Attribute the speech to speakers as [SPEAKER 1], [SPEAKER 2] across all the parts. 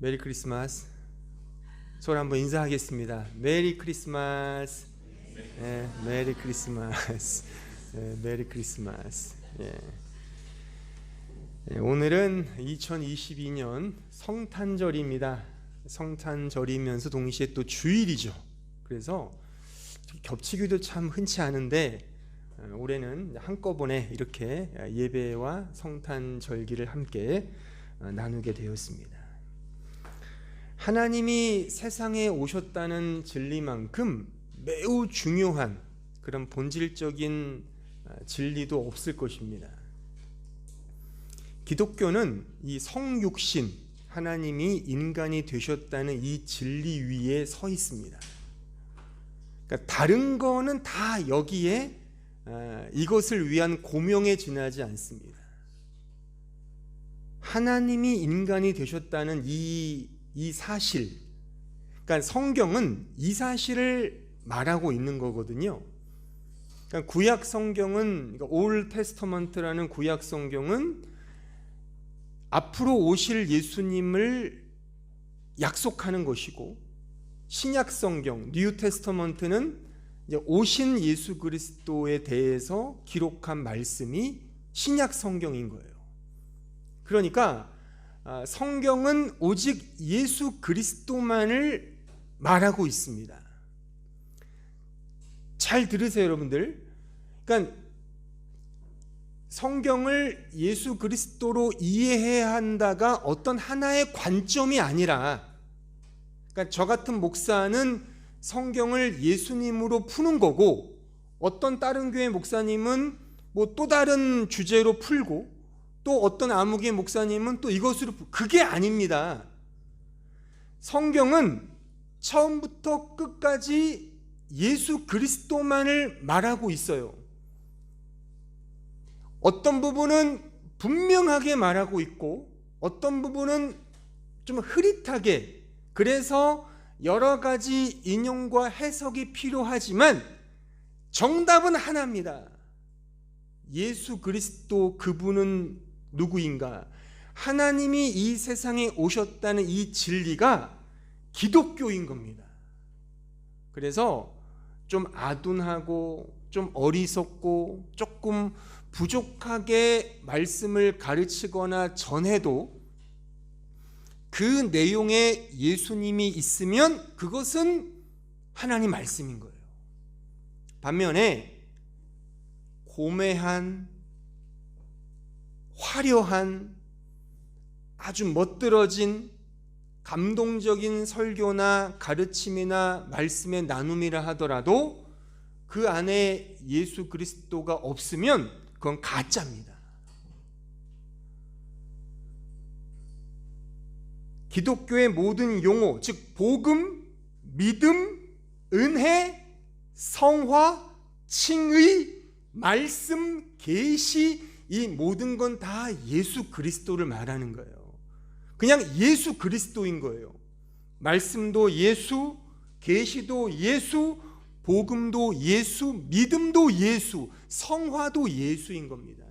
[SPEAKER 1] 메리 크리스마스. 서로 한번 인사하겠습니다. 메리 크리스마스. 네, 메리 크리스마스. 네, 메리 크리스마스. 예. 네, 오늘은 2022년 성탄절입니다. 성탄절이면서 동시에 또 주일이죠. 그래서 겹치기도 참 흔치 않은데 올해는 한꺼번에 이렇게 예배와 성탄절기를 함께 나누게 되었습니다. 하나님이 세상에 오셨다는 진리만큼 매우 중요한 그런 본질적인 진리도 없을 것입니다. 기독교는 이 성육신, 하나님이 인간이 되셨다는 이 진리 위에 서 있습니다. 그러니까 다른 거는 다 여기에 이것을 위한 고명에 지나지 않습니다. 하나님이 인간이 되셨다는 이 사실, 그러니까 성경은 이 사실을 말하고 있는 거거든요. 그러니까 구약 성경은, 그러니까 올 테스터먼트라는 구약 성경은 앞으로 오실 예수님을 약속하는 것이고, 신약 성경 뉴 테스터먼트는 이제 오신 예수 그리스도에 대해서 기록한 말씀이 신약 성경인 거예요. 그러니까 성경은 오직 예수 그리스도만을 말하고 있습니다. 잘 들으세요, 여러분들. 그러니까 성경을 예수 그리스도로 이해해야 한다가 어떤 하나의 관점이 아니라, 그러니까 저 같은 목사는 성경을 예수님으로 푸는 거고, 어떤 다른 교회 목사님은 뭐 또 다른 주제로 풀고, 또 어떤 아무개 목사님은 또 이것으로 그게 아닙니다. 성경은 처음부터 끝까지 예수 그리스도만을 말하고 있어요. 어떤 부분은 분명하게 말하고 있고 어떤 부분은 좀 흐릿하게, 그래서 여러 가지 인용과 해석이 필요하지만 정답은 하나입니다. 예수 그리스도, 그분은 누구인가? 하나님이 이 세상에 오셨다는 이 진리가 기독교인 겁니다. 그래서 좀 아둔하고 좀 어리석고 조금 부족하게 말씀을 가르치거나 전해도 그 내용에 예수님이 있으면 그것은 하나님 말씀인 거예요. 반면에 고매한, 화려한, 아주 멋들어진 감동적인 설교나 가르침이나 말씀의 나눔이라 하더라도 그 안에 예수 그리스도가 없으면 그건 가짜입니다. 기독교의 모든 용어, 즉 복음, 믿음, 은혜, 성화, 칭의, 말씀, 계시, 이 모든 건 다 예수 그리스도를 말하는 거예요. 그냥 예수 그리스도인 거예요. 말씀도 예수, 계시도 예수, 복음도 예수, 믿음도 예수, 성화도 예수인 겁니다.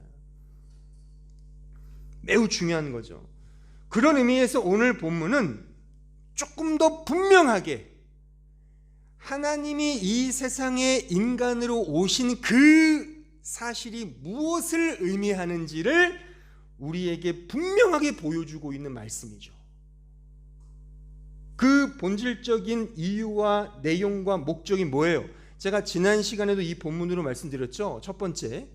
[SPEAKER 1] 매우 중요한 거죠. 그런 의미에서 오늘 본문은 조금 더 분명하게 하나님이 이 세상에 인간으로 오신 그 사실이 무엇을 의미하는지를 우리에게 분명하게 보여주고 있는 말씀이죠. 그 본질적인 이유와 내용과 목적이 뭐예요? 제가 지난 시간에도 이 본문으로 말씀드렸죠. 첫 번째,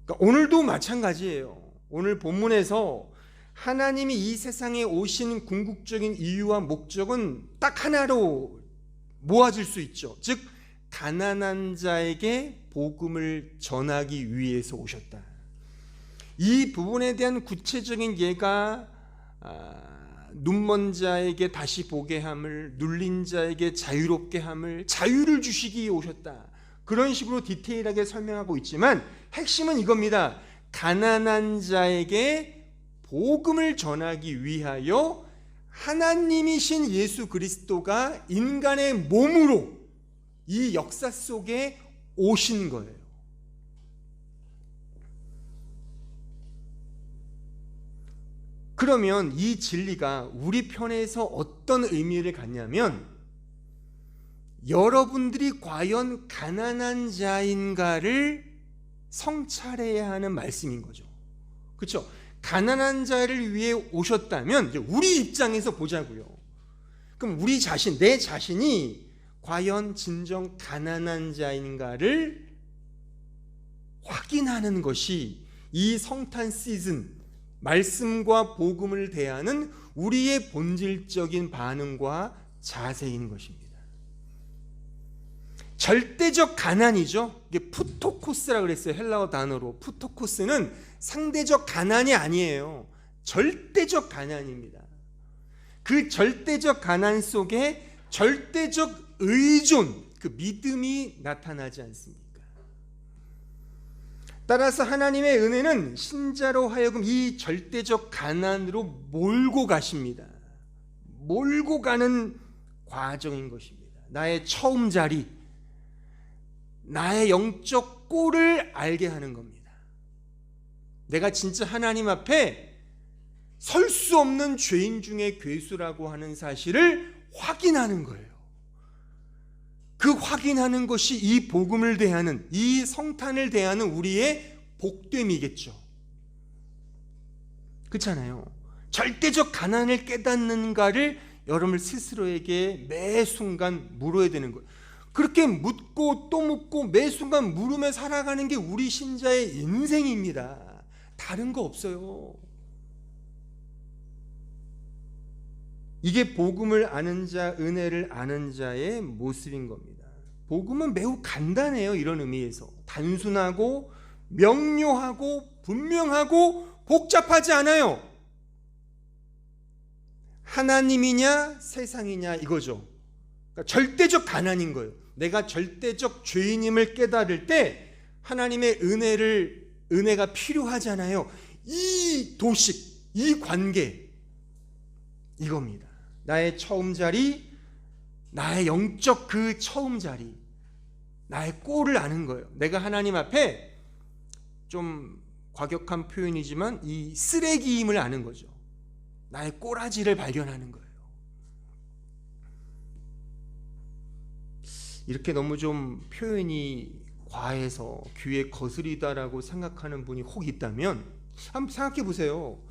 [SPEAKER 1] 그러니까 오늘도 마찬가지예요. 오늘 본문에서 하나님이 이 세상에 오신 궁극적인 이유와 목적은 딱 하나로 모아질 수 있죠. 즉 가난한 자에게 복음을 전하기 위해서 오셨다. 이 부분에 대한 구체적인 예가 눈먼 자에게 다시 보게 함을, 눌린 자에게 자유롭게 함을, 자유를 주시기 위해 오셨다. 그런 식으로 디테일하게 설명하고 있지만 핵심은 이겁니다. 가난한 자에게 복음을 전하기 위하여 하나님이신 예수 그리스도가 인간의 몸으로 이 역사 속에 오신 거예요. 그러면 이 진리가 우리 편에서 어떤 의미를 갖냐면, 여러분들이 과연 가난한 자인가를 성찰해야 하는 말씀인 거죠. 그렇죠? 가난한 자를 위해 오셨다면 이제 우리 입장에서 보자고요. 그럼 우리 자신, 내 자신이 과연 진정 가난한 자인가를 확인하는 것이 이 성탄 시즌, 말씀과 복음을 대하는 우리의 본질적인 반응과 자세인 것입니다. 절대적 가난이죠. 이게 푸토코스라고 그랬어요. 헬라어 단어로. 푸토코스는 상대적 가난이 아니에요. 절대적 가난입니다. 그 절대적 가난 속에 절대적 의존, 그 믿음이 나타나지 않습니까? 따라서 하나님의 은혜는 신자로 하여금 이 절대적 가난으로 몰고 가십니다. 몰고 가는 과정인 것입니다. 나의 처음 자리, 나의 영적 꼴을 알게 하는 겁니다. 내가 진짜 하나님 앞에 설 수 없는 죄인 중에 괴수라고 하는 사실을 확인하는 거예요. 그 확인하는 것이 이 복음을 대하는, 이 성탄을 대하는 우리의 복됨이겠죠. 그렇잖아요. 절대적 가난을 깨닫는가를 여러분 스스로에게 매 순간 물어야 되는 거예요. 그렇게 묻고 또 묻고 매 순간 물으며 살아가는 게 우리 신자의 인생입니다. 다른 거 없어요. 이게 복음을 아는 자, 은혜를 아는 자의 모습인 겁니다. 복음은 매우 간단해요. 이런 의미에서 단순하고 명료하고 분명하고 복잡하지 않아요. 하나님이냐 세상이냐 이거죠. 그러니까 절대적 가난인 거예요. 내가 절대적 죄인임을 깨달을 때 하나님의 은혜가 필요하잖아요. 이 도식, 이 관계, 이겁니다. 나의 처음 자리, 나의 영적 그 처음 자리, 나의 꼴을 아는 거예요. 내가 하나님 앞에 좀 과격한 표현이지만 이 쓰레기임을 아는 거죠. 나의 꼬라지를 발견하는 거예요. 이렇게 너무 좀 표현이 과해서 귀에 거스리다라고 생각하는 분이 혹 있다면 한번 생각해 보세요.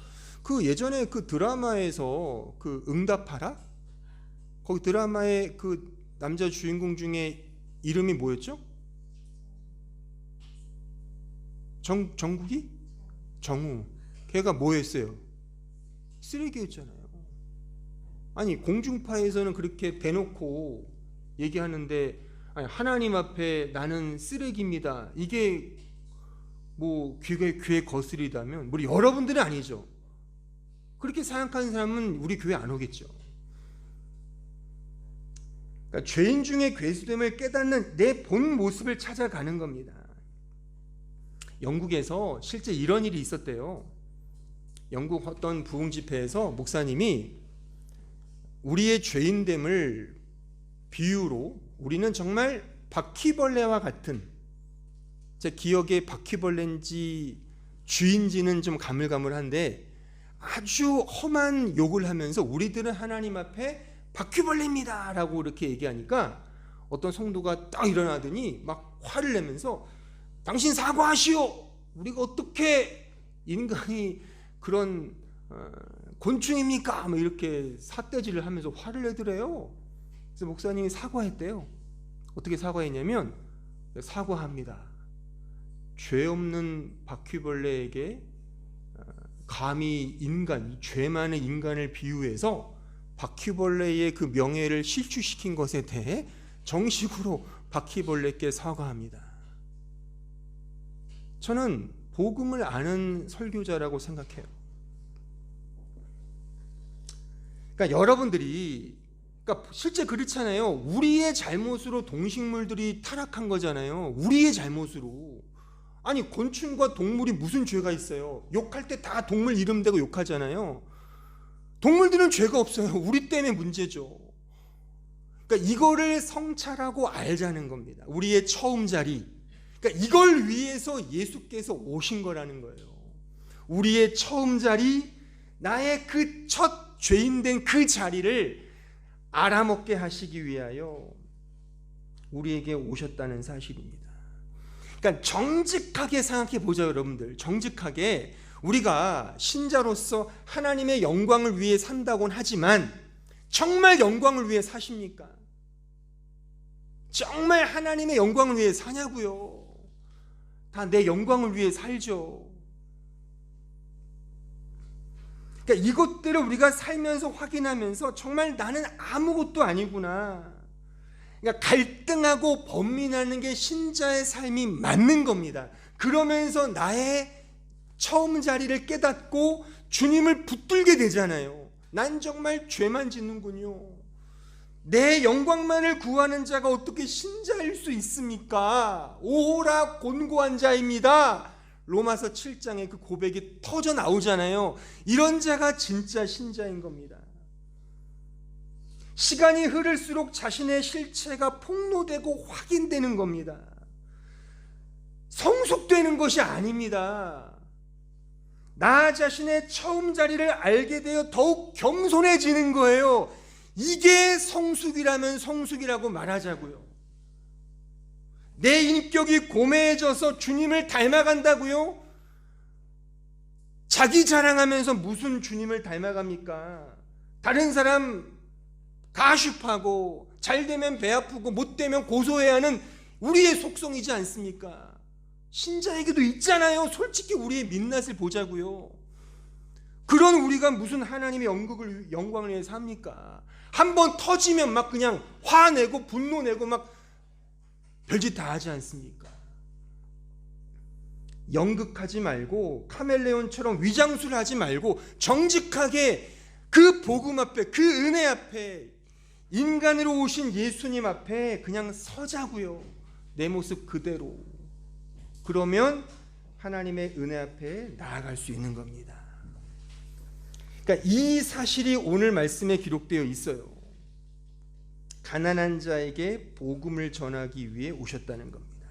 [SPEAKER 1] 그 예전에 그 드라마에서 그 응답하라? 거기 드라마의 그 남자 주인공 중에 이름이 뭐였죠? 정국이? 정우. 걔가 뭐였어요? 쓰레기였잖아요. 아니 공중파에서는 그렇게 대놓고 얘기하는데, 아니, 하나님 앞에 나는 쓰레기입니다. 이게 뭐 귀에 거스리다면 우리 여러분들은 아니죠. 그렇게 생각하는 사람은 우리 교회 안 오겠죠. 그러니까 죄인 중에 괴수됨을 깨닫는 내 본 모습을 찾아가는 겁니다. 영국에서 실제 이런 일이 있었대요. 영국 어떤 부흥 집회에서 목사님이 우리의 죄인됨을 비유로 우리는 정말 바퀴벌레와 같은, 제 기억에 바퀴벌레인지 쥐인지는 좀 가물가물한데 아주 험한 욕을 하면서 우리들은 하나님 앞에 바퀴벌레입니다 라고 이렇게 얘기하니까 어떤 성도가 딱 일어나더니 막 화를 내면서 당신 사과하시오. 우리가 어떻게 인간이 그런 곤충입니까? 뭐 이렇게 삿대질을 하면서 화를 내더래요. 그래서 목사님이 사과했대요. 어떻게 사과했냐면, 사과합니다. 죄 없는 바퀴벌레에게 감히 인간, 죄 많은 인간을 비유해서 바퀴벌레의 그 명예를 실추시킨 것에 대해 정식으로 바퀴벌레께 사과합니다. 저는 복음을 아는 설교자라고 생각해요. 그러니까 여러분들이, 그러니까 실제 그렇잖아요. 우리의 잘못으로 동식물들이 타락한 거잖아요. 우리의 잘못으로. 아니, 곤충과 동물이 무슨 죄가 있어요? 욕할 때 다 동물 이름 대고 욕하잖아요. 동물들은 죄가 없어요. 우리 때문에 문제죠. 그러니까 이거를 성찰하고 알자는 겁니다. 우리의 처음 자리. 그러니까 이걸 위해서 예수께서 오신 거라는 거예요. 우리의 처음 자리, 나의 그 첫 죄인된 그 자리를 알아먹게 하시기 위하여 우리에게 오셨다는 사실입니다. 그러니까 정직하게 생각해 보죠, 여러분들. 정직하게 우리가 신자로서 하나님의 영광을 위해 산다곤 하지만 정말 영광을 위해 사십니까? 정말 하나님의 영광을 위해 사냐고요? 다 내 영광을 위해 살죠. 그러니까 이것들을 우리가 살면서 확인하면서 정말 나는 아무것도 아니구나. 그러니까 갈등하고 번민하는 게 신자의 삶이 맞는 겁니다. 그러면서 나의 처음 자리를 깨닫고 주님을 붙들게 되잖아요. 난 정말 죄만 짓는군요. 내 영광만을 구하는 자가 어떻게 신자일 수 있습니까? 오호라 곤고한 자입니다. 로마서 7장에 그 고백이 터져 나오잖아요. 이런 자가 진짜 신자인 겁니다. 시간이 흐를수록 자신의 실체가 폭로되고 확인되는 겁니다. 성숙되는 것이 아닙니다. 나 자신의 처음 자리를 알게 되어 더욱 겸손해지는 거예요. 이게 성숙이라면 성숙이라고 말하자고요. 내 인격이 고매해져서 주님을 닮아간다고요? 자기 자랑하면서 무슨 주님을 닮아갑니까? 다른 사람 가십하고 잘 되면 배 아프고 못 되면 고소해야 하는 우리의 속성이지 않습니까? 신자에게도 있잖아요. 솔직히 우리의 민낯을 보자고요. 그런 우리가 무슨 하나님의 영광을 위해서 합니까? 한번 터지면 막 그냥 화내고 분노내고 막 별짓 다 하지 않습니까? 연극하지 말고 카멜레온처럼 위장술을 하지 말고 정직하게 그 복음 앞에, 그 은혜 앞에, 인간으로 오신 예수님 앞에 그냥 서자고요. 내 모습 그대로. 그러면 하나님의 은혜 앞에 나아갈 수 있는 겁니다. 그러니까 이 사실이 오늘 말씀에 기록되어 있어요. 가난한 자에게 복음을 전하기 위해 오셨다는 겁니다.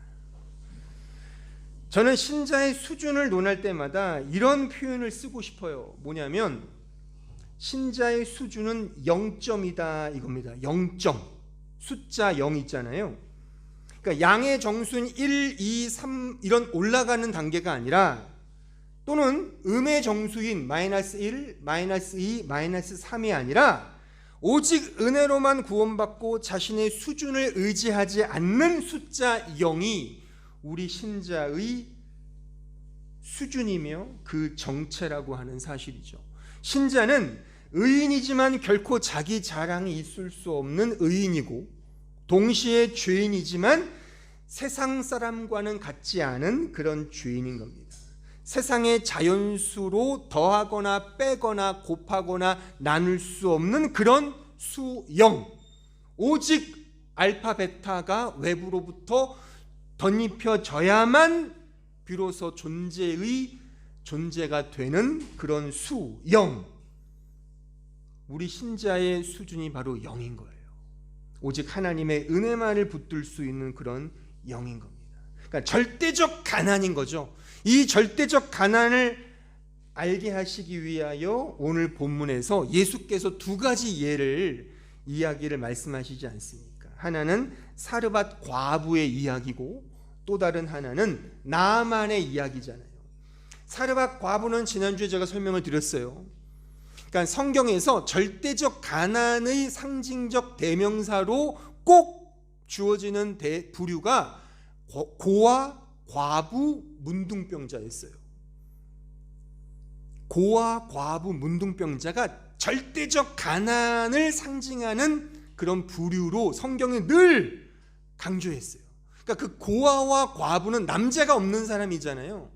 [SPEAKER 1] 저는 신자의 수준을 논할 때마다 이런 표현을 쓰고 싶어요. 뭐냐면 신자의 수준은 0점이다 이겁니다. 0점. 숫자 0 있잖아요. 그러니까 양의 정수는 1, 2, 3 이런 올라가는 단계가 아니라 또는 음의 정수인 -1, -2, -3이 아니라 오직 은혜로만 구원받고 자신의 수준을 의지하지 않는 숫자 0이 우리 신자의 수준이며 그 정체라고 하는 사실이죠. 신자는 의인이지만 결코 자기 자랑이 있을 수 없는 의인이고 동시에 죄인이지만 세상 사람과는 같지 않은 그런 죄인인 겁니다. 세상의 자연수로 더하거나 빼거나 곱하거나 나눌 수 없는 그런 수 0. 오직 알파 베타가 외부로부터 덧입혀져야만 비로소 존재가 되는 그런 수 0. 우리 신자의 수준이 바로 0인 거예요. 오직 하나님의 은혜만을 붙들 수 있는 그런 0인 겁니다. 그러니까 절대적 가난인 거죠. 이 절대적 가난을 알게 하시기 위하여 오늘 본문에서 예수께서 두 가지 예를 이야기를 말씀하시지 않습니까? 하나는 사르밧 과부의 이야기고 또 다른 하나는 나아만의 이야기잖아요. 사르밧 과부는 지난주에 제가 설명을 드렸어요. 그러니까 성경에서 절대적 가난의 상징적 대명사로 꼭 주어지는 부류가 고아, 과부, 문둥병자였어요. 고아, 과부, 문둥병자가 절대적 가난을 상징하는 그런 부류로 성경이 늘 강조했어요. 그러니까 그 고아와 과부는 남자가 없는 사람이잖아요.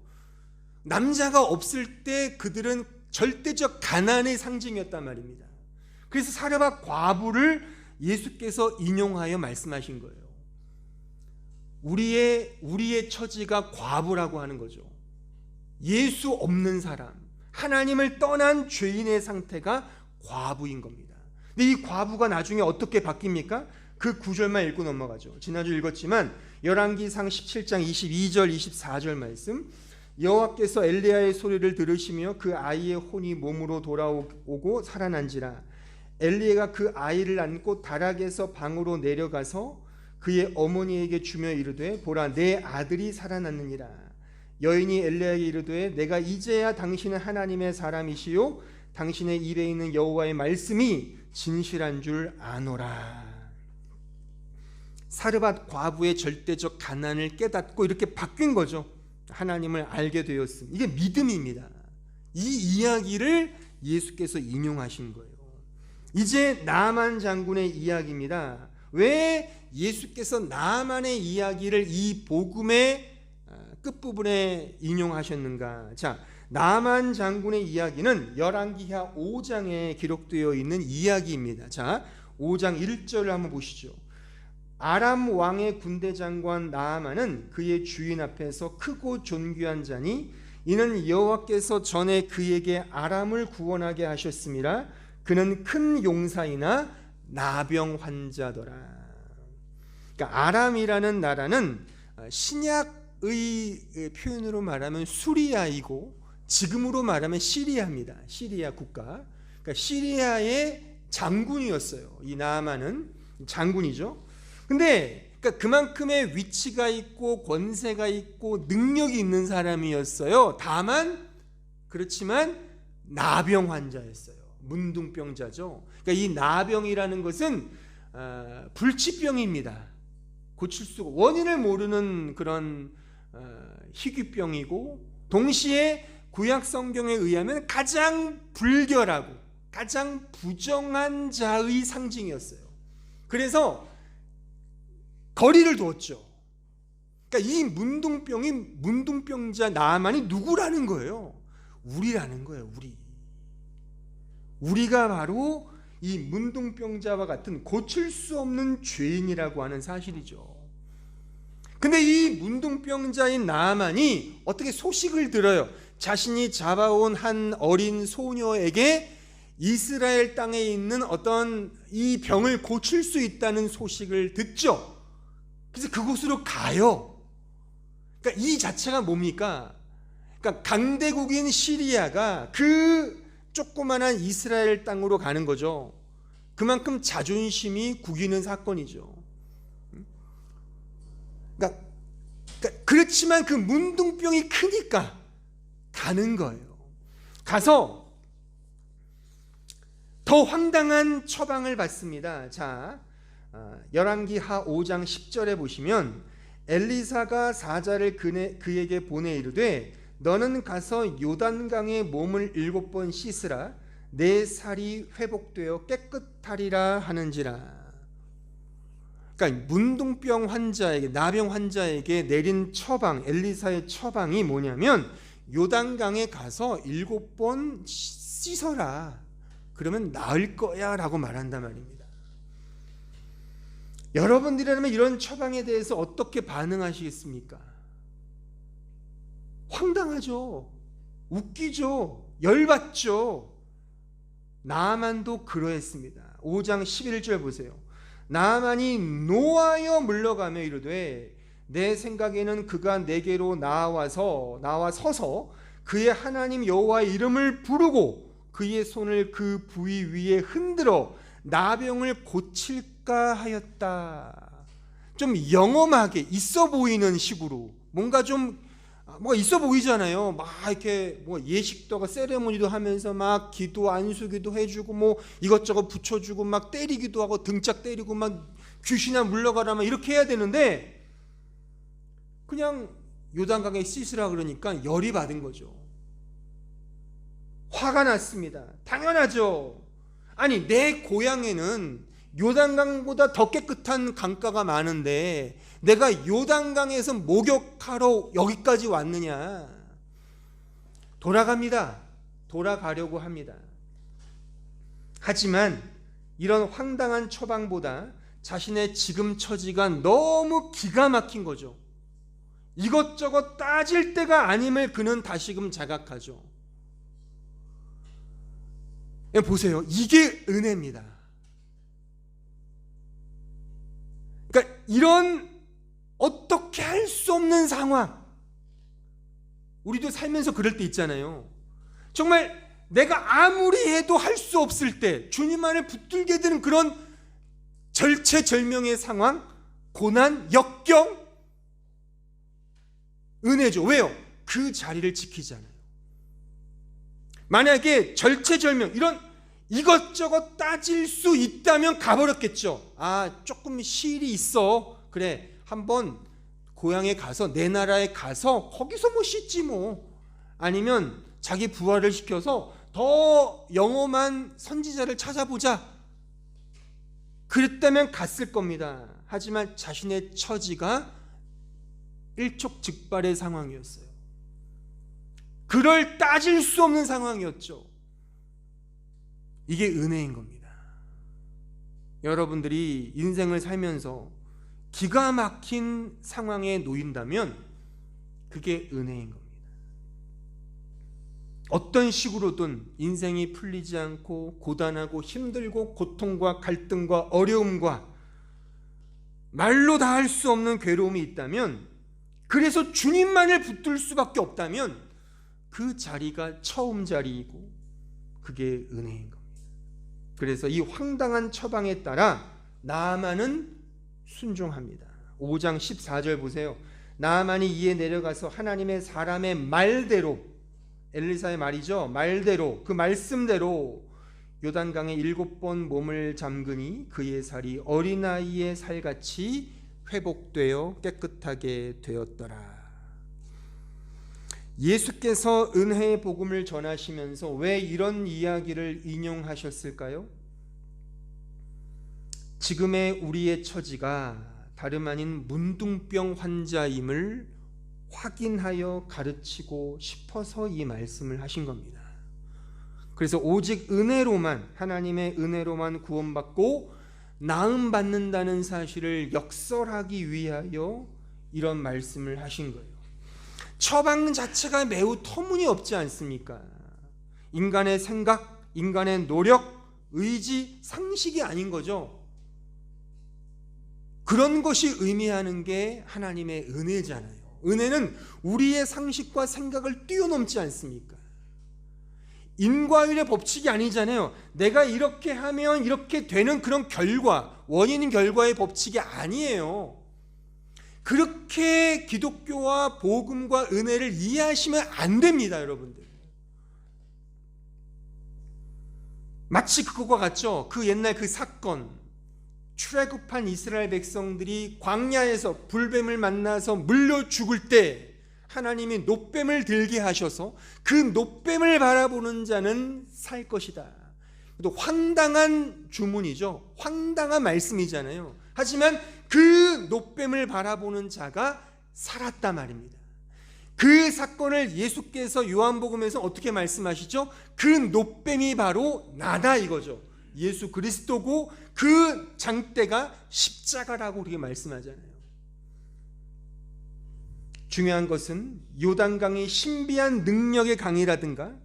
[SPEAKER 1] 남자가 없을 때 그들은 절대적 가난의 상징이었단 말입니다. 그래서 사르밧 과부를 예수께서 인용하여 말씀하신 거예요. 우리의 처지가 과부라고 하는 거죠. 예수 없는 사람, 하나님을 떠난 죄인의 상태가 과부인 겁니다. 근데 이 과부가 나중에 어떻게 바뀝니까? 그 구절만 읽고 넘어가죠. 지난주 읽었지만 열왕기상 17장 22절 24절 말씀, 여호와께서 엘리야의 소리를 들으시며 그 아이의 혼이 몸으로 돌아오고 살아난지라. 엘리야가 그 아이를 안고 다락에서 방으로 내려가서 그의 어머니에게 주며 이르되 보라 내 아들이 살아났느니라. 여인이 엘리야에게 이르되 내가 이제야 당신은 하나님의 사람이시요 당신의 입에 있는 여호와의 말씀이 진실한 줄 아노라. 사르밧 과부의 절대적 가난을 깨닫고 이렇게 바뀐 거죠. 하나님을 알게 되었음. 이게 믿음입니다. 이 이야기를 예수께서 인용하신 거예요. 이제 나만 장군의 이야기입니다. 왜 예수께서 나만의 이야기를 이 복음의 끝부분에 인용하셨는가? 자, 나만 장군의 이야기는 열왕기하 5장에 기록되어 있는 이야기입니다. 자, 5장 1절을 한번 보시죠. 아람 왕의 군대 장관 나아만은 그의 주인 앞에서 크고 존귀한 자니 이는 여호와께서 전에 그에게 아람을 구원하게 하셨음이라. 그는 큰 용사이나 나병 환자더라. 그러니까 아람이라는 나라는 신약의 표현으로 말하면 수리아이고 지금으로 말하면 시리아입니다. 시리아 국가. 그러니까 시리아의 장군이었어요. 이 나아만은 장군이죠. 근데 그러니까 그만큼의 위치가 있고 권세가 있고 능력이 있는 사람이었어요. 다만 그렇지만 나병 환자였어요. 문둥병자죠. 그러니까 이 나병이라는 것은 불치병입니다. 고칠 수가 원인을 모르는 그런 희귀병이고 동시에 구약 성경에 의하면 가장 불결하고 가장 부정한 자의 상징이었어요. 그래서 거리를 두었죠. 그러니까 이 문둥병자 나아만이 누구라는 거예요? 우리라는 거예요. 우리가 바로 이 문둥병자와 같은 고칠 수 없는 죄인이라고 하는 사실이죠. 근데 이 문둥병자인 나아만이 어떻게 소식을 들어요? 자신이 잡아온 한 어린 소녀에게 이스라엘 땅에 있는 어떤 이 병을 고칠 수 있다는 소식을 듣죠. 그래서 그곳으로 가요. 그러니까 이 자체가 뭡니까? 그러니까 강대국인 시리아가 그 조그만한 이스라엘 땅으로 가는 거죠. 그만큼 자존심이 구기는 사건이죠. 그러니까 그렇지만 그 문둥병이 크니까 가는 거예요. 가서 더 황당한 처방을 받습니다. 자, 열왕기하 5장 10절에 보시면 엘리사가 사자를 그에게 보내 이르되 너는 가서 요단강에 몸을 7번 씻으라. 내 살이 회복되어 깨끗하리라 하는지라. 그러니까 문둥병 환자에게 나병 환자에게 내린 처방, 엘리사의 처방이 뭐냐면 요단강에 가서 7번 씻어라. 그러면 나을 거야 라고 말한단 말입니다. 여러분들이라면 이런 처방에 대해서 어떻게 반응하시겠습니까? 황당하죠. 웃기죠. 열받죠. 나아만도 그러했습니다. 5장 11절 보세요. 나아만이 노하여 물러가며 이르되 내 생각에는 그가 내게로 나와서서 그의 하나님 여호와의 이름을 부르고 그의 손을 그 부위 위에 흔들어 나병을 고칠까 하였다. 좀 영험하게 있어 보이는 식으로 뭔가 좀 뭐가 있어 보이잖아요. 막 이렇게 뭐 예식도가 세레모니도 하면서 막 기도 안수기도 해주고 뭐 이것저것 붙여주고 막 때리기도 하고 등짝 때리고 막 귀신아 물러가라 막 이렇게 해야 되는데 그냥 요단강에 씻으라 그러니까 열이 받은 거죠. 화가 났습니다. 당연하죠. 아니 내 고향에는 요단강보다 더 깨끗한 강가가 많은데 내가 요단강에서 목욕하러 여기까지 왔느냐. 돌아갑니다. 돌아가려고 합니다. 하지만 이런 황당한 처방보다 자신의 지금 처지가 너무 기가 막힌 거죠. 이것저것 따질 때가 아님을 그는 다시금 자각하죠. 보세요. 이게 은혜입니다. 그러니까 이런 어떻게 할 수 없는 상황, 우리도 살면서 그럴 때 있잖아요. 정말 내가 아무리 해도 할 수 없을 때 주님만을 붙들게 되는 그런 절체절명의 상황, 고난, 역경, 은혜죠. 왜요? 그 자리를 지키잖아요. 만약에 절체절명 이런 이것저것 따질 수 있다면 가버렸겠죠. 아, 조금 실이 있어. 그래, 한번 고향에 가서, 내 나라에 가서 거기서 뭐 씻지 뭐. 아니면 자기 부하를 시켜서 더 영험한 선지자를 찾아보자. 그랬다면 갔을 겁니다. 하지만 자신의 처지가 일촉즉발의 상황이었어요. 그럴 따질 수 없는 상황이었죠. 이게 은혜인 겁니다. 여러분들이 인생을 살면서 기가 막힌 상황에 놓인다면 그게 은혜인 겁니다. 어떤 식으로든 인생이 풀리지 않고 고단하고 힘들고 고통과 갈등과 어려움과 말로 다 할 수 없는 괴로움이 있다면, 그래서 주님만을 붙들 수밖에 없다면 그 자리가 처음 자리이고 그게 은혜인 겁니다. 그래서 이 황당한 처방에 따라 나아만은 순종합니다. 5장 14절 보세요. 나아만이 이에 내려가서 하나님의 사람의 말대로, 엘리사의 말이죠, 말대로, 그 말씀대로 요단강에 7번 몸을 잠그니 그의 살이 어린아이의 살같이 회복되어 깨끗하게 되었더라. 예수께서 은혜의 복음을 전하시면서 왜 이런 이야기를 인용하셨을까요? 지금의 우리의 처지가 다름 아닌 문둥병 환자임을 확인하여 가르치고 싶어서 이 말씀을 하신 겁니다. 그래서 오직 은혜로만, 하나님의 은혜로만 구원받고 나음 받는다는 사실을 역설하기 위하여 이런 말씀을 하신 거예요. 처방 자체가 매우 터무니없지 않습니까? 인간의 생각, 인간의 노력, 의지, 상식이 아닌 거죠. 그런 것이 의미하는 게 하나님의 은혜잖아요. 은혜는 우리의 상식과 생각을 뛰어넘지 않습니까? 인과율의 법칙이 아니잖아요. 내가 이렇게 하면 이렇게 되는 그런 결과, 원인 결과의 법칙이 아니에요. 그렇게 기독교와 복음과 은혜를 이해하시면 안 됩니다, 여러분들. 마치 그거와 같죠. 그 옛날 그 사건, 출애굽한 이스라엘 백성들이 광야에서 불뱀을 만나서 물려 죽을 때 하나님이 놋뱀을 들게 하셔서 그 놋뱀을 바라보는 자는 살 것이다. 또 황당한 주문이죠. 황당한 말씀이잖아요. 하지만 그 놋뱀을 바라보는 자가 살았단 말입니다. 그 사건을 예수께서 요한복음에서 어떻게 말씀하시죠? 그 놋뱀이 바로 나다 이거죠. 예수 그리스도고 그 장대가 십자가라고 그렇게 말씀하잖아요. 중요한 것은 요단강이 신비한 능력의 강이라든가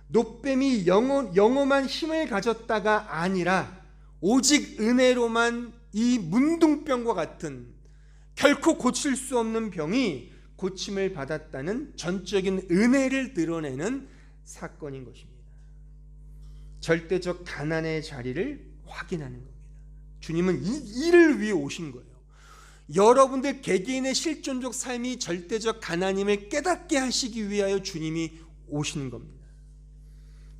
[SPEAKER 1] 놋뱀이 영험한 힘을 가졌다가 아니라 오직 은혜로만 이 문둥병과 같은 결코 고칠 수 없는 병이 고침을 받았다는 전적인 은혜를 드러내는 사건인 것입니다. 절대적 가난의 자리를 확인하는 겁니다. 주님은 이를 위해 오신 거예요. 여러분들 개개인의 실존적 삶이 절대적 가난임을 깨닫게 하시기 위하여 주님이 오시는 겁니다.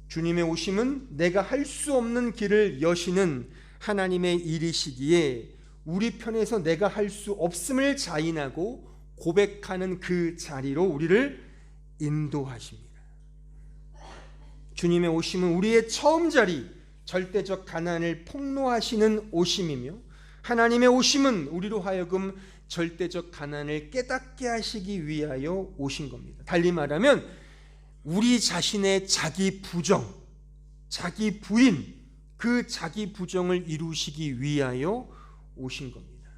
[SPEAKER 1] 주님의 오심은 내가 할 수 없는 길을 여시는 하나님의 일이시기에 우리 편에서 내가 할 수 없음을 자인하고 고백하는 그 자리로 우리를 인도하십니다. 주님의 오심은 우리의 처음 자리, 절대적 가난을 폭로하시는 오심이며, 하나님의 오심은 우리로 하여금 절대적 가난을 깨닫게 하시기 위하여 오신 겁니다. 달리 말하면 우리 자신의 자기 부정, 자기 부인, 그 자기 부정을 이루시기 위하여 오신 겁니다.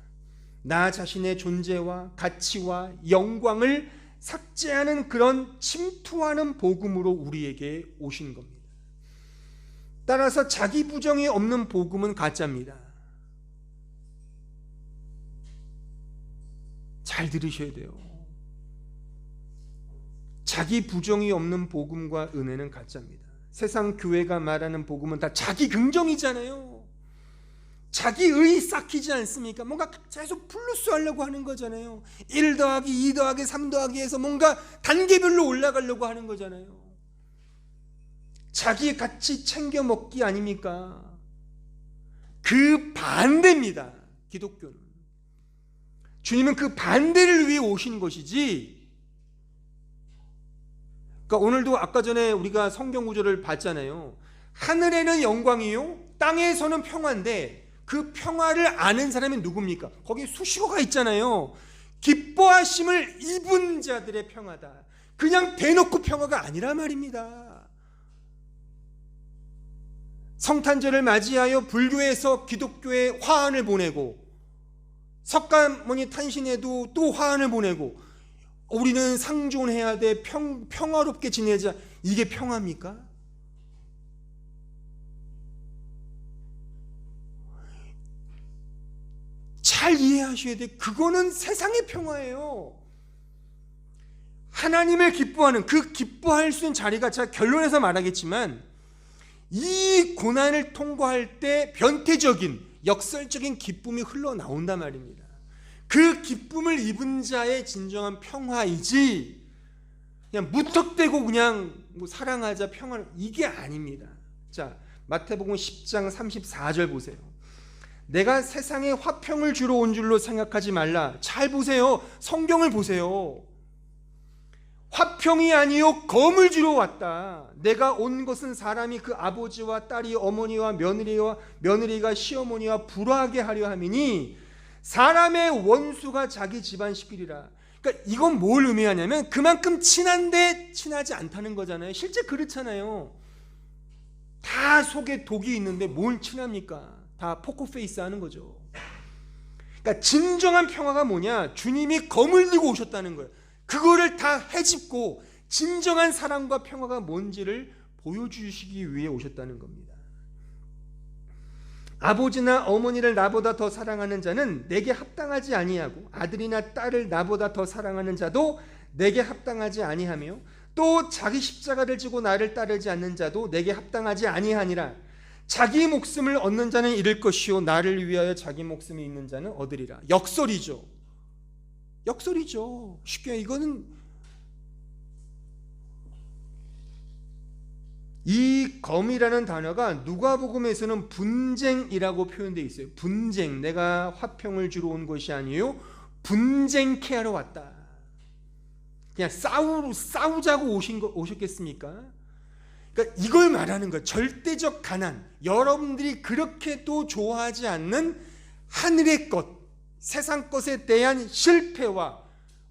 [SPEAKER 1] 나 자신의 존재와 가치와 영광을 삭제하는 그런 침투하는 복음으로 우리에게 오신 겁니다. 따라서 자기 부정이 없는 복음은 가짜입니다. 잘 들으셔야 돼요. 자기 부정이 없는 복음과 은혜는 가짜입니다. 세상 교회가 말하는 복음은 다 자기 긍정이잖아요. 자기 의 싹히지 않습니까? 뭔가 계속 플러스 하려고 하는 거잖아요. 1 더하기 2 더하기 3 더하기 해서 뭔가 단계별로 올라가려고 하는 거잖아요. 자기 같이 챙겨 먹기 아닙니까? 그 반대입니다. 기독교는. 주님은 그 반대를 위해 오신 것이지. 그러니까 오늘도 아까 전에 우리가 성경 구절을 봤잖아요. 하늘에는 영광이요 땅에서는 평화인데 그 평화를 아는 사람이 누굽니까? 거기 수식어가 있잖아요. 기뻐하심을 입은 자들의 평화다. 그냥 대놓고 평화가 아니라 말입니다. 성탄절을 맞이하여 불교에서 기독교에 화환을 보내고 석가모니 탄신에도 또 화환을 보내고 우리는 상존해야 돼, 평화롭게 지내자. 이게 평화입니까? 잘 이해하셔야 돼. 그거는 세상의 평화예요. 하나님을 기뻐하는 그 기뻐할 수 있는 자리가, 제가 결론에서 말하겠지만 이 고난을 통과할 때 변태적인 역설적인 기쁨이 흘러나온단 말입니다. 그 기쁨을 입은 자의 진정한 평화이지 그냥 무턱대고 그냥 뭐 사랑하자 평화, 이게 아닙니다. 자, 마태복음 10장 34절 보세요. 내가 세상에 화평을 주러 온 줄로 생각하지 말라. 잘 보세요. 성경을 보세요. 화평이 아니요 검을 주러 왔다. 내가 온 것은 사람이 그 아버지와 딸이 어머니와 며느리가 시어머니와 불화하게 하려 함이니 사람의 원수가 자기 집안 식구리라. 그러니까 이건 뭘 의미하냐면 그만큼 친한데 친하지 않다는 거잖아요. 실제 그렇잖아요. 다 속에 독이 있는데 뭘 친합니까? 다 포커페이스 하는 거죠. 그러니까 진정한 평화가 뭐냐? 주님이 검을 들고 오셨다는 거예요. 그거를 다 헤집고 진정한 사랑과 평화가 뭔지를 보여주시기 위해 오셨다는 겁니다. 아버지나 어머니를 나보다 더 사랑하는 자는 내게 합당하지 아니하고 아들이나 딸을 나보다 더 사랑하는 자도 내게 합당하지 아니하며 또 자기 십자가를 지고 나를 따르지 않는 자도 내게 합당하지 아니하니라. 자기 목숨을 얻는 자는 잃을 것이요 나를 위하여 자기 목숨이 있는 자는 얻으리라. 역설이죠. 역설이죠. 쉽게 이거는 이 검이라는 단어가 누가복음에서는 분쟁이라고 표현되어 있어요. 분쟁, 내가 화평을 주러 온 것이 아니요 분쟁케 하러 왔다. 그냥 싸우자고 오셨겠습니까? 그러니까 이걸 말하는 거예요. 절대적 가난, 여러분들이 그렇게도 좋아하지 않는 하늘의 것, 세상 것에 대한 실패와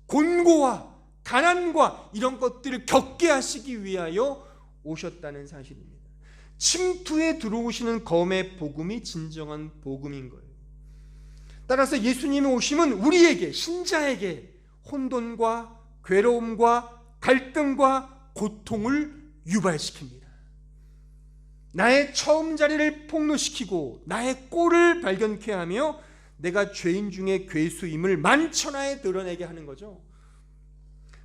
[SPEAKER 1] 곤고와 가난과 이런 것들을 겪게 하시기 위하여 오셨다는 사실입니다. 침투에 들어오시는 검의 복음이 진정한 복음인 거예요. 따라서 예수님의 오심은 우리에게, 신자에게 혼돈과 괴로움과 갈등과 고통을 유발시킵니다. 나의 처음 자리를 폭로시키고 나의 꼴을 발견케 하며 내가 죄인 중에 괴수임을 만천하에 드러내게 하는 거죠.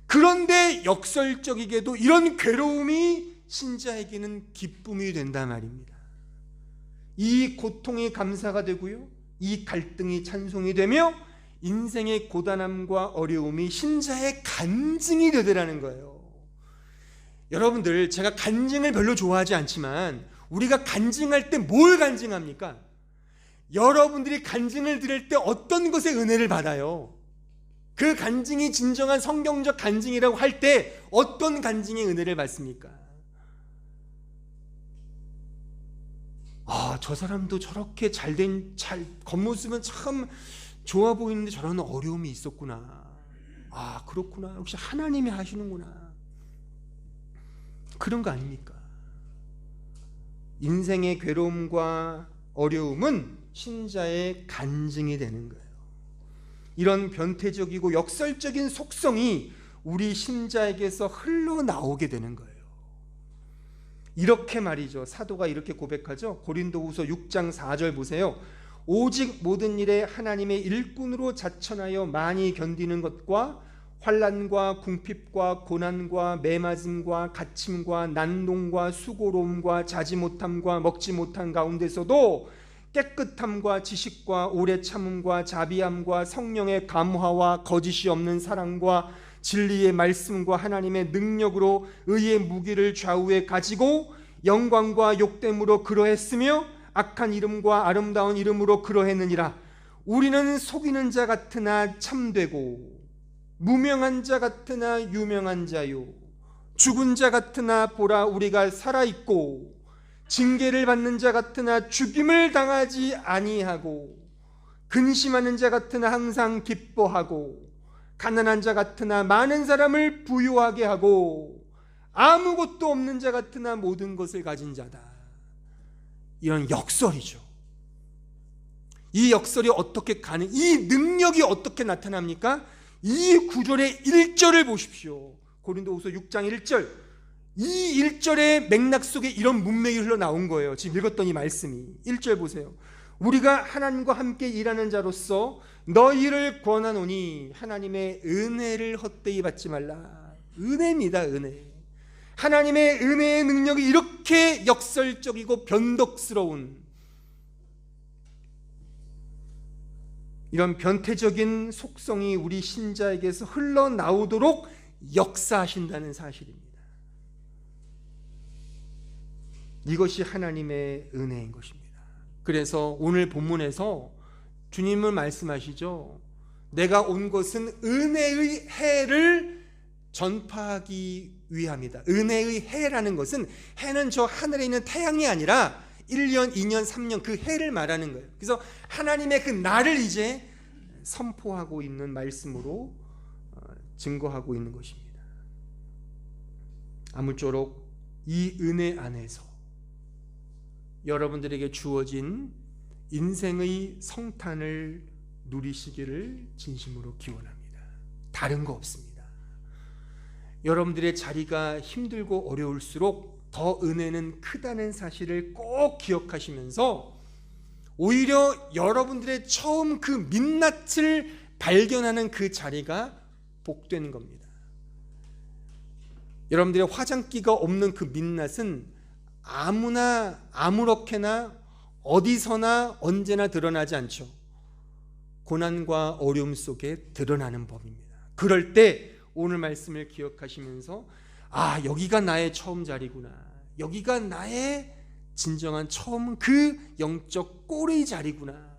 [SPEAKER 1] 그런데 역설적이게도 이런 괴로움이 신자에게는 기쁨이 된단 말입니다. 이 고통이 감사가 되고요, 이 갈등이 찬송이 되며 인생의 고단함과 어려움이 신자의 간증이 되더라는 거예요. 여러분들, 제가 간증을 별로 좋아하지 않지만 우리가 간증할 때 뭘 간증합니까? 여러분들이 간증을 들을 때 어떤 것에 은혜를 받아요? 그 간증이 진정한 성경적 간증이라고 할 때 어떤 간증의 은혜를 받습니까? 아, 저 사람도 저렇게 겉모습은 참 좋아 보이는데 저런 어려움이 있었구나. 아, 그렇구나. 역시 하나님이 하시는구나. 그런 거 아닙니까? 인생의 괴로움과 어려움은 신자의 간증이 되는 거예요. 이런 변태적이고 역설적인 속성이 우리 신자에게서 흘러나오게 되는 거예요. 이렇게 말이죠. 사도가 이렇게 고백하죠. 고린도후서 6장 4절 보세요. 오직 모든 일에 하나님의 일꾼으로 자천하여 많이 견디는 것과 환난과 궁핍과 고난과 매맞음과 갇힘과 난동과 수고로움과 자지 못함과 먹지 못한 가운데서도 깨끗함과 지식과 오래 참음과 자비함과 성령의 감화와 거짓이 없는 사랑과 진리의 말씀과 하나님의 능력으로 의의 무기를 좌우에 가지고 영광과 욕됨으로 그러했으며 악한 이름과 아름다운 이름으로 그러했느니라. 우리는 속이는 자 같으나 참되고 무명한 자 같으나 유명한 자요 죽은 자 같으나 보라 우리가 살아있고 징계를 받는 자 같으나 죽임을 당하지 아니하고 근심하는 자 같으나 항상 기뻐하고 가난한 자 같으나 많은 사람을 부유하게 하고 아무것도 없는 자 같으나 모든 것을 가진 자다. 이런 역설이죠. 이 역설이 어떻게 이 능력이 어떻게 나타납니까? 이 구절의 1절을 보십시오. 고린도후서 6장 1절. 이 1절의 맥락 속에 이런 문맥이 흘러나온 거예요. 지금 읽었던 이 말씀이. 1절 보세요. 우리가 하나님과 함께 일하는 자로서 너희를 권하노니 하나님의 은혜를 헛되이 받지 말라. 은혜입니다. 은혜. 하나님의 은혜의 능력이 이렇게 역설적이고 변덕스러운 이런 변태적인 속성이 우리 신자에게서 흘러나오도록 역사하신다는 사실입니다. 이것이 하나님의 은혜인 것입니다. 그래서 오늘 본문에서 주님은 말씀하시죠. 내가 온 것은 은혜의 해를 전파하기 위함이다. 은혜의 해라는 것은 해는 저 하늘에 있는 태양이 아니라 1년, 2년, 3년 그 해를 말하는 거예요. 그래서 하나님의 그 날을 이제 선포하고 있는 말씀으로 증거하고 있는 것입니다. 아무쪼록 이 은혜 안에서 여러분들에게 주어진 인생의 성탄을 누리시기를 진심으로 기원합니다. 다른 거 없습니다. 여러분들의 자리가 힘들고 어려울수록 더 은혜는 크다는 사실을 꼭 기억하시면서 오히려 여러분들의 처음 그 민낯을 발견하는 그 자리가 복되는 겁니다. 여러분들의 화장기가 없는 그 민낯은 아무나 아무렇게나 어디서나 언제나 드러나지 않죠. 고난과 어려움 속에 드러나는 법입니다. 그럴 때 오늘 말씀을 기억하시면서 아, 여기가 나의 처음 자리구나. 여기가 나의 진정한 처음 그 영적 꼬리 자리구나.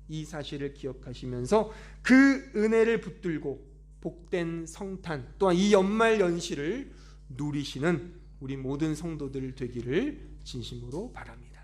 [SPEAKER 1] 이 사실을 기억하시면서 그 은혜를 붙들고 복된 성탄 또한 이 연말 연시를 누리시는 우리 모든 성도들 되기를 진심으로 바랍니다.